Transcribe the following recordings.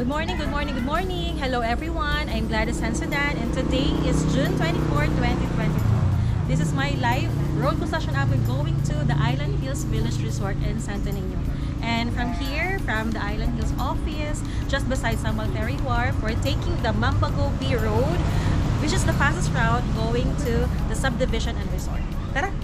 Good morning, good morning, good morning. Hello everyone. I'm Gladys Sansodan and today is June 24, 2022. This is my live road concession update going to the Island Hills Village Resort in Santo Niño. And from here, from the Island Hills office, just beside Samal Ferry Wharf, we're taking the Mambago B Road, which is the fastest route going to the subdivision and resort. Tara!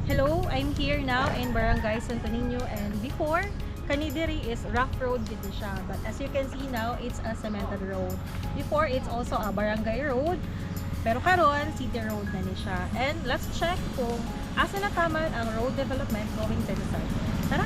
Hello, I'm here now in Barangay Santo Niño, and before, kanidiri is rough road din siya, but as you can see now, it's a cemented road. Before, it's also a barangay road, pero karon city road na ni siya. And let's check kung asa na taman ang road development going to the side. Tara!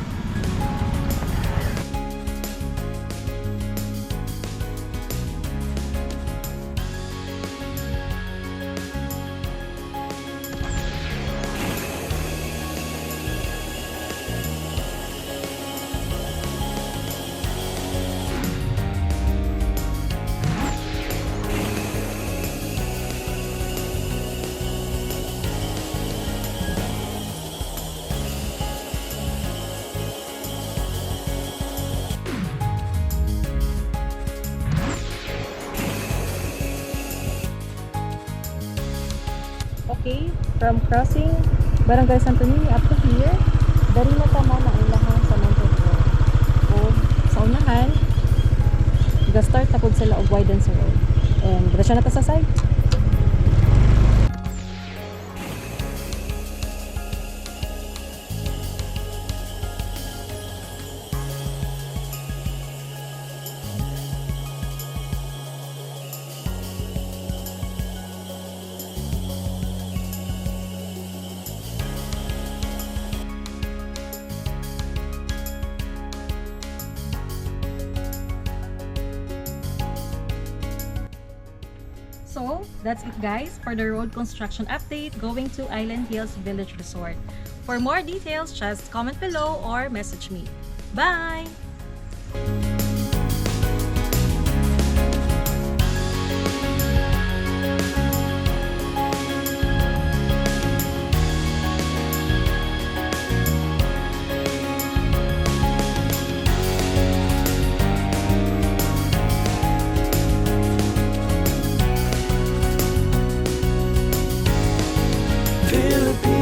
Okay, from crossing Barangay Santo Niño up to here, dari na tama na ilahang sa mountain road. O sa unahan, ga-start na po sila og widens road. And diretso na ta sa side. So, that's it guys for the road construction update going to Island Hills Village Resort. For more details, just comment below or message me. Bye! Philippines.